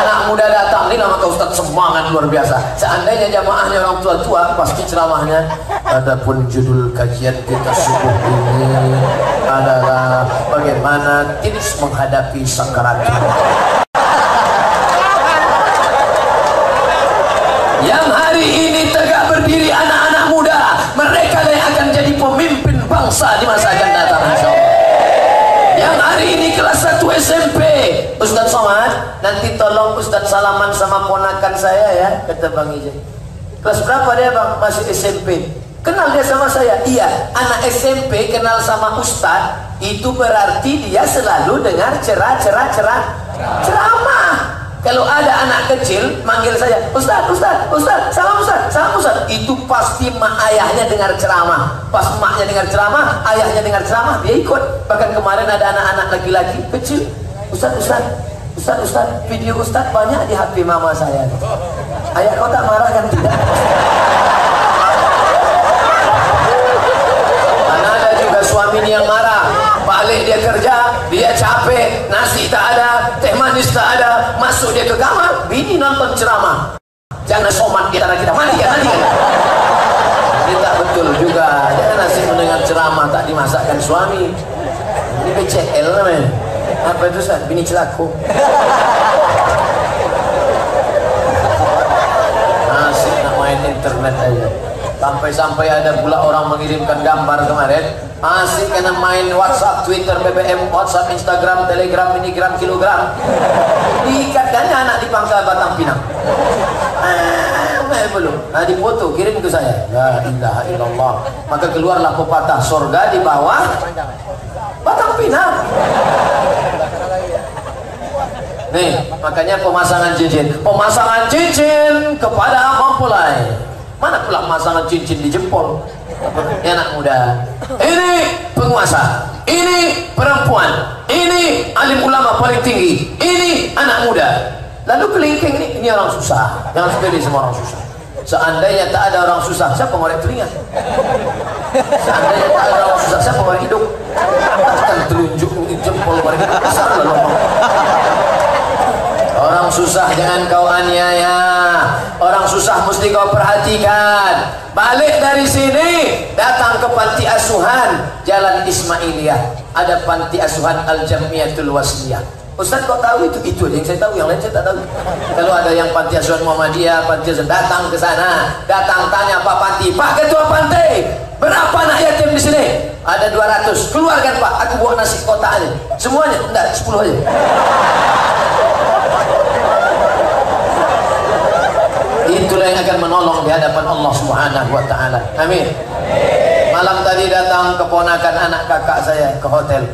Anak muda datang ini, maka Ustadz semangat luar biasa. Seandainya jamaahnya orang tua-tua, pasti ceramahnya. Adapun judul kajian kita subuh ini adalah bagaimana tips menghadapi sakarat. Yang hari ini tegak berdiri anak-anak muda, mereka yang akan jadi pemimpin bangsa di masa akan datang, insyaallah. Yang hari ini kelas 1 SMP, Ustadz Somad, nanti tolong Ustadz salaman sama ponakan saya ya, kata Bang Ijay. Kelas berapa dia Bang? Masih SMP. Kenal dia sama saya? Iya, anak SMP kenal sama Ustadz, itu berarti dia selalu dengar ceramah. Kalau ada anak kecil manggil saya, Ustaz, salam Ustaz, itu pasti mak ayahnya dengar ceramah. Pas maknya dengar ceramah, ayahnya dengar ceramah, dia ikut. Bahkan kemarin ada anak-anak laki-laki kecil, Ustaz, video Ustaz banyak di HP mama saya. Ayah kau tak marah kan? Tidak. Karena ada juga suami yang marah. Balik dia kerja, dia capek, nasi tak ada, teh manis tak ada, masuk dia ke kamar, bini nonton ceramah. Jangan somat di antara kita, mandi kan? Ini tak betul juga. Jangan nasi mendengar ceramah tak dimasakkan suami. Ini BCL namanya. Apa itu Ustaz? Bini celaku. Nasi nak main internet aja. Sampai-sampai ada pula orang mengirimkan gambar kemarin, masih kena main WhatsApp, Twitter, BBM, WhatsApp, Instagram, Telegram, minigram, kilogram. Diikatkannya anak di Pangkal Batang Pinang. Belum. Nah di foto kirim ke saya. La ilaha illallah. Maka keluarlah pepatah, surga di bawah Batang Pinang. Nih, makanya pemasangan cincin kepada mempelai. Mana pula pemasangan cincin di jempol? Ya anak muda, ini penguasa, ini perempuan, ini alim ulama paling tinggi, ini anak muda. Lalu kelingking ini orang susah. Jangan sepele semua orang susah. Seandainya tak ada orang susah, siapa ngorek telinga? Seandainya tak ada orang susah, siapa ngorek hidung? Kan telunjuk jempol ngorek besar lalu. Orang susah jangan kau aniaya. Orang susah mesti kau perhatikan. Balik dari sini, datang ke panti asuhan Jalan Ismailiyah. Ada panti asuhan Al-Jamiyatul Wasliyah. Ustaz kok tahu itu aja yang saya tahu, yang lain saya tak tahu. Kalau ada yang panti asuhan Muhammadiyah, panti asuhan, datang ke sana, datang tanya Pak Panti, Pak Ketua Panti, berapa anak yatim di sini? Ada 200. Keluarkan Pak, aku buat nasi kotak aja. Semuanya? Enggak, 10 aja. Itulah yang akan menolong di hadapan Allah Subhanahu wa taala. Amin. Malam tadi datang keponakan anak kakak saya ke hotel.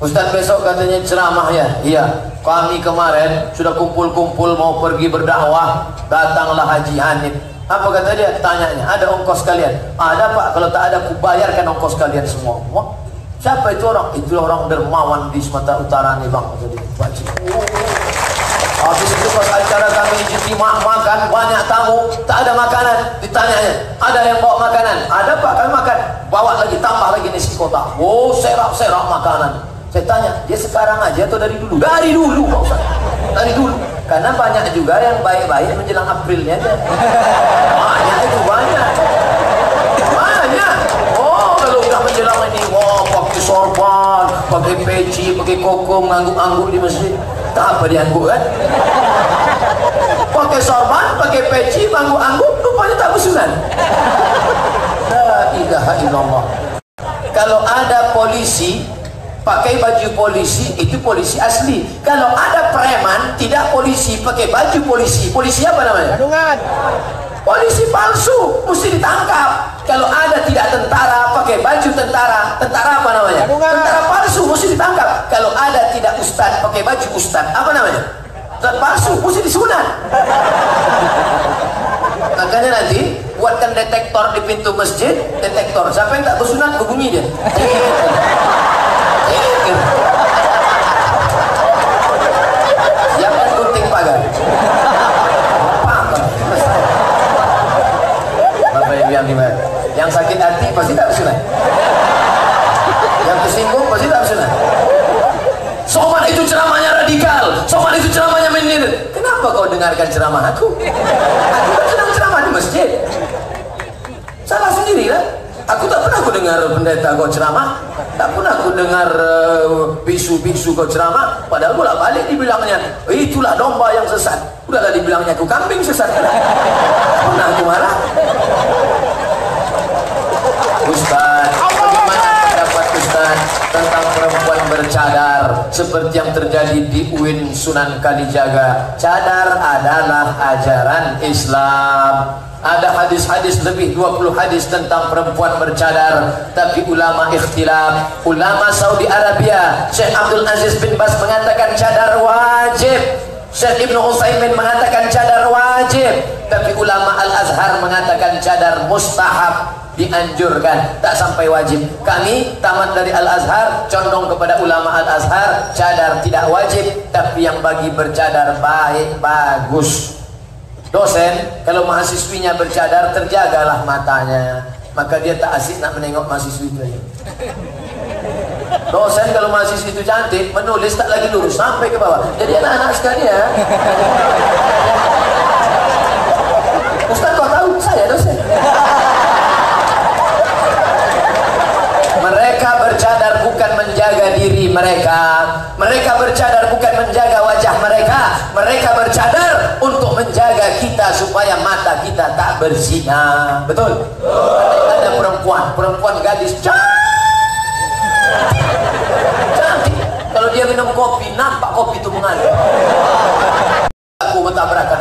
Ustaz besok katanya ceramah ya? Iya. Kami kemarin sudah kumpul-kumpul mau pergi berdakwah. Datanglah Haji Hanif. Apa kata dia? Tanyanya, ada ongkos kalian? Ada Pak, kalau tak ada kubayarkan ongkos kalian semua. Wah, siapa itu orang? Itu orang dermawan di Sumatera Utara nih Bang. Habis itu pas acara kami ijtimah makan, banyak tamu, tak ada makanan. Ditanyanya, ada yang bawa makanan? Ada Pak, kami makan. Bawa lagi, tambah lagi nasi kotak. Oh, serak-serak makanan. Saya tanya, dia sekarang aja atau dari dulu? Dari dulu Pak Ustaz. Dari dulu. Karena banyak juga yang baik-baik menjelang Aprilnya aja. Banyak itu banyak. Oh, kalau udah menjelang ini, pakai sorban, pakai peci, pakai koko, ngangguk-ngangguk di masjid. Tak apa diangguk kan? Pakai sorban, pakai peci, ngangguk-ngangguk, rupanya tak bersunan. La ilaha illallah. Kalau ada polisi pakai baju polisi, itu polisi asli. Kalau ada preman tidak polisi pakai baju polisi, polisi apa namanya? Gadungan. Polisi palsu, mesti ditangkap. Kalau ada tidak tentara pakai baju tentara, tentara apa namanya? Gadungan. Tentara palsu, mesti ditangkap. Kalau ada tidak ustad pakai baju ustad, apa namanya? Palsu, mesti disunat. Makanya nanti buatkan detektor di pintu masjid, detektor. Siapa yang tak bersunat berbunyi dia. Siapkan gunting pagar. Bapak Ibu yang dimana? Yang sakit hati pasti tak bersunat. Yang tersinggung pasti tak bersunat. Soman itu ceramahnya radikal, Soman itu ceramahnya menir. Kenapa kau dengarkan ceramah aku? Aku kan sedang ceramah di masjid. Salah sendiri lah. Aku tak pernah aku dengar pendeta kau ceramah, tak pernah aku dengar bisu-bisu kau ceramah. Padahal bolak-balik dibilangnya, itulah domba yang sesat. Udahlah dibilangnya aku kambing sesat. Pernah aku marah. Ustaz, bagaimana pendapat Ustaz tentang perempuan bercadar seperti yang terjadi di UIN Sunan Kalijaga? Cadar adalah ajaran Islam. Ada hadis-hadis lebih 20 hadis tentang perempuan bercadar, tapi ulama ikhtilaf. Ulama Saudi Arabia, Syekh Abdul Aziz bin Bas mengatakan cadar wajib, Syekh Ibnu Utsaimin mengatakan cadar wajib, tapi ulama Al-Azhar mengatakan cadar mustahab, dianjurkan, tak sampai wajib. Kami tamat dari Al-Azhar, condong kepada ulama Al-Azhar, cadar tidak wajib, tapi yang bagi bercadar baik, bagus. Dosen kalau mahasiswinya bercadar, terjagalah matanya, maka dia tak asik nak menengok mahasiswi itu aja. Dosen kalau mahasiswi itu cantik, menulis tak lagi lurus sampai ke bawah. Jadi anak-anak sekalian, Ustaz kau tahu saya dosen. Mereka bercadar bukan menjaga diri mereka, mereka bercadar bukan menjaga wajah mereka, mereka bercadar untuk menjaga kita supaya mata kita tak berzina. Betul? Ada perempuan gadis cantik, kalau dia minum kopi nampak kopi itu mengalir. Aku bertabrakan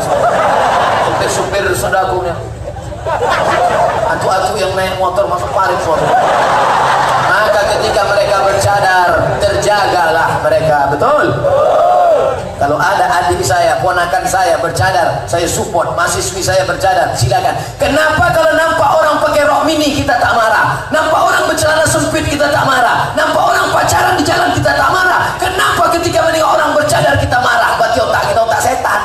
supir saudakunya, atu-atu yang naik motor masuk parit suara. Maka ketika mereka bercadar, terjagalah mereka. Betul? Kalau ada adik saya, ponakan saya bercadar, saya support. Mahasiswi saya bercadar, silakan. Kenapa kalau nampak orang pakai rok mini kita tak marah? Nampak orang bercelana sempit kita tak marah? Nampak orang pacaran di jalan kita tak marah? Kenapa ketika menengok orang bercadar kita marah? Berarti otak kita otak setan.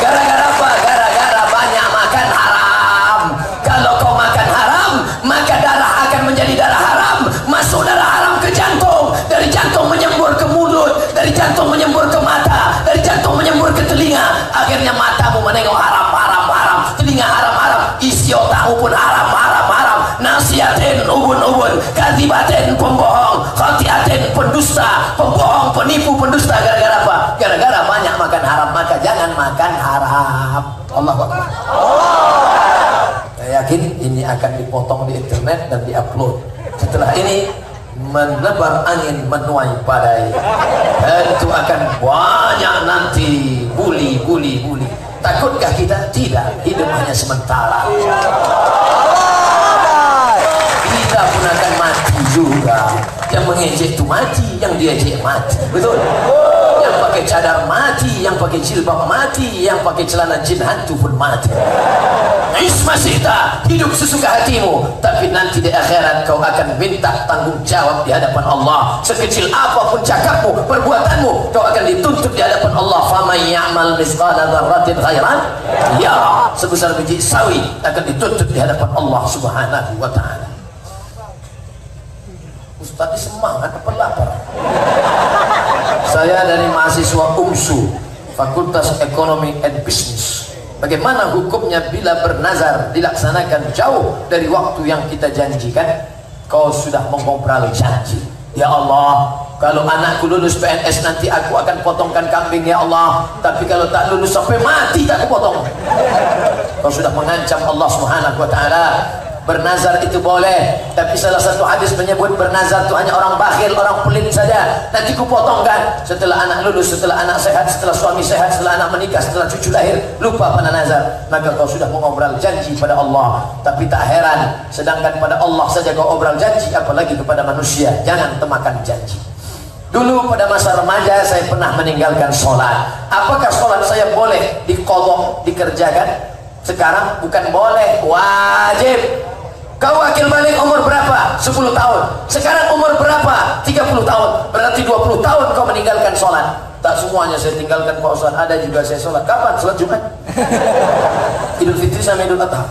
Gara-gara apa? Gara-gara banyak makan haram. Kalau kau makan haram, maka darah akan menjadi darah haram. Masuk darah haram ke jantung, dari jantung menyembur ke mulut, dari jantung menyembur ke mata, dari jantung menyembur ke telinga. Akhirnya matamu menengok haram, telinga haram, isi otakmu pun haram. Nasihatin ubun-ubun, kadzibatin pembohong, khatiatin pendusta, pembohong, penipu, pendusta. Gara-gara apa? Gara-gara banyak makan haram. Maka jangan makan haram. Allahu Akbar. Saya yakin ini akan dipotong di internet dan diupload. Setelah ini menebar angin menuai badai, tentu akan banyak nanti bully. Takutkah kita? Tidak, hidup hanya sementara. Kita pun akan mati juga. Yang mengejek itu mati, yang diejek mati. Betul? Yang pakai cadar mati, yang pakai jilbab mati, yang pakai celana jin hantu pun mati. Ismasita, hidup sesuka hatimu, tapi nanti di akhirat kau akan minta tanggung jawab di hadapan Allah. Sekecil apapun cakapmu, perbuatanmu, kau akan dituntut di hadapan Allah. Faman ya'mal mithqala dzarratin khairan ya, sebesar biji sawi akan dituntut di hadapan Allah Subhanahu wa taala. Ustaz semangat apa lapar? Saya dari mahasiswa UMSU, Fakultas Ekonomi and Business. Bagaimana hukumnya bila bernazar dilaksanakan jauh dari waktu yang kita janjikan? Kau sudah mengobrol janji. Ya Allah, kalau anakku lulus PNS nanti aku akan potongkan kambing ya Allah. Tapi kalau tak lulus sampai mati tak aku potong. Kau sudah mengancam Allah Subhanahu wa taala. Bernazar itu boleh, tapi salah satu hadis menyebut bernazar itu hanya orang bakhil, orang pelit saja. Nanti ku potongkan setelah anak lulus, setelah anak sehat, setelah suami sehat, setelah anak menikah, setelah cucu lahir, lupa pada nazar. Maka kau sudah mengobrol janji pada Allah. Tapi tak heran, sedangkan pada Allah saja kau obrol janji, apalagi kepada manusia. Jangan temakan janji. Dulu pada masa remaja saya pernah meninggalkan sholat. Apakah sholat saya boleh diqadha, dikerjakan? Sekarang bukan boleh, wajib. Kau akil balik umur berapa? 10 tahun. Sekarang umur berapa? 30 tahun. Berarti 20 tahun kau meninggalkan sholat. Tak semuanya saya tinggalkan Pak Ustaz. Ada juga saya sholat. Kapan? Sholat Jumat. Idul Fitri sama Idul Adha.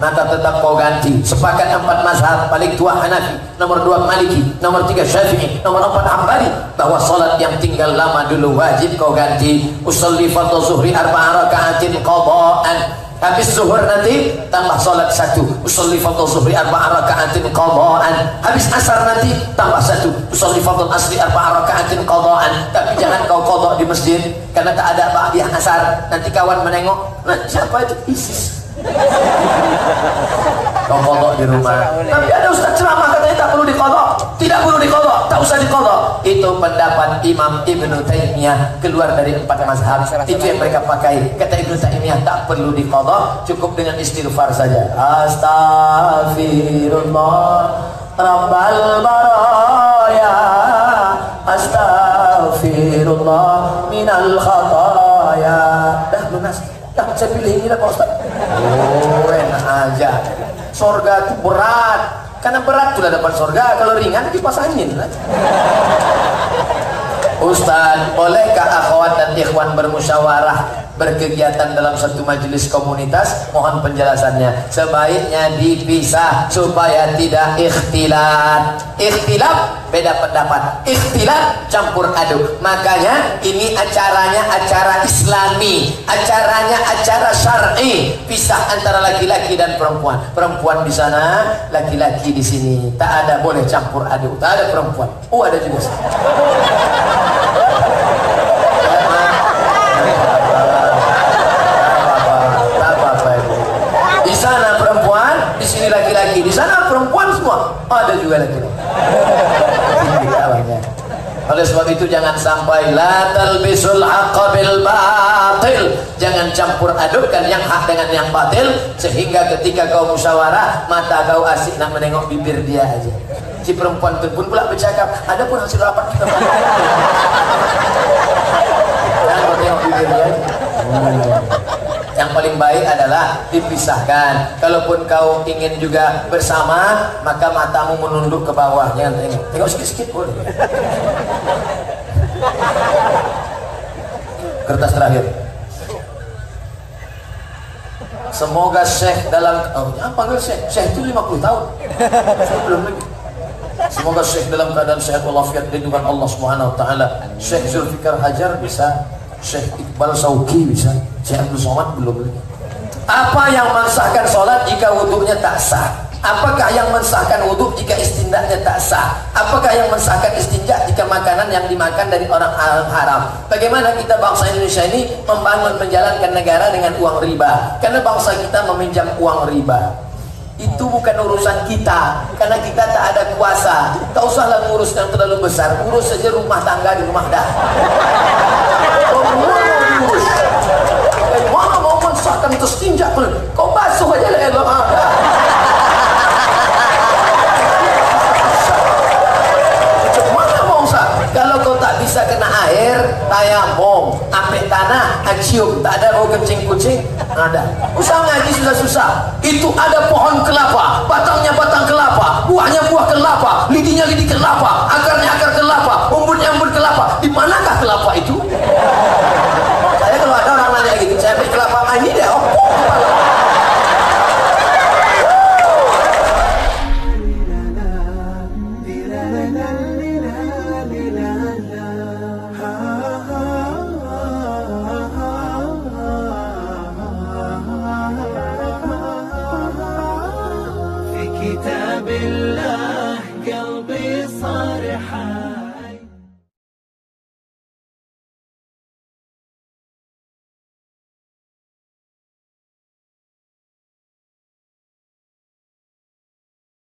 Maka tetap kau ganti. Sepakat 4 mazhab. Paling tua Hanafi, nomor 2 Maliki, nomor 3 Syafi'i, nomor 4 Hambali, bahwa sholat yang tinggal lama dulu wajib kau ganti. Usolli fardhu zuhri 4 raka'atin qadha'an. Habis zuhur nanti tambah sholat 1. Usolli fardhu zuhri 4 raka'atin qadha'an. Habis asar nanti tambah 1. Usolli fardhu asri 4 raka'atin qadha'an. Tapi jangan kau qadha di masjid karena tak ada ba'diyah asar. Nanti kawan menengok, nah, siapa itu? ISIS. Kau qadha di rumah. Tapi ada ustaz ceramah katanya tak perlu diqadha. Tidak perlu diqadha, tak usah diqadha. Itu pendapat Imam Ibnu Taimiyah, keluar dari 4 mazhab. Itu yang mereka pakai. Kata Ibnu Taimiyah tak perlu diqadha, cukup dengan istighfar saja. Astaghfirullah Rabbal baraya, astaghfirullah minal khataya. Dah lunas. Dah saya pilih ini lah Pak Ustaz. Oh, enak aja. Sorga itu berat. Karena berat sudah dapat sorga, kalau ringan kipas angin lah. Ustaz, bolehkah akhwat dan ikhwan bermusyawarah berkegiatan dalam satu majelis komunitas? Mohon penjelasannya. Sebaiknya dipisah supaya tidak ikhtilat. Ikhtilaf beda pendapat, ikhtilat campur aduk. Makanya ini acaranya acara islami, acaranya acara syar'i. Pisah antara laki-laki dan perempuan. Perempuan di sana, laki-laki di sini. Tak ada boleh campur aduk. Tak ada perempuan. Oh, ada juga. Di sana perempuan, di sini laki-laki. Di sana perempuan semua. Ada juga laki-laki. Oleh sebab itu jangan sampai la talbisul haqqa bil batil. Jangan campur adukkan yang hak dengan yang batil, sehingga ketika kau musyawarah mata kau asik nak menengok bibir dia aja. Si perempuan itu pun pula bercakap, ada pun hasil rapat kita. Jangan kau tengok bibir dia aja. Yang paling baik adalah dipisahkan. Kalaupun kau ingin juga bersama, maka matamu menunduk ke bawah. Jangan tengok. Tengok sikit-sikit boleh. Kertas terakhir. Semoga Syekh dalam apa panggil Syekh? Syekh itu 50 tahun. Saya belum lagi. Semoga Syekh dalam keadaan sehat walafiat lindungan Allah Subhanahu wa taala. Syekh Zulfikar Hajar bisa, Syekh Iqbal Sauki bisa, Syekh Abdul Somad belum lagi. Apa yang mensahkan sholat jika wudhunya tak sah? Apakah yang mensahkan wudhu jika istindaknya tak sah? Apakah yang mensahkan istinja jika makanan yang dimakan dari orang haram? Bagaimana kita bangsa Indonesia ini membangun menjalankan negara dengan uang riba? Karena bangsa kita meminjam uang riba. Itu bukan urusan kita, karena kita tak ada kuasa. Tak usahlah ngurus yang terlalu besar, urus saja rumah tangga di rumah dah. Mana mau mensahkan istinja pun, kau basuh aja lah elok. Mana mau sah? Kalau kau tak bisa kena air, tayamum, ambil tanah, cium, tak ada bau kencing kucing, ada. Usah ngaji susah-susah. Itu ada pohon kelapa, batangnya batang kelapa, buahnya buah kelapa, lidinya lidi kelapa, akarnya akar kelapa, umbutnya umbut kelapa. Di manakah kelapa itu? Saya kalau ada orang nanya gitu, saya ambil kelapa, ini deh. قلبي صار حال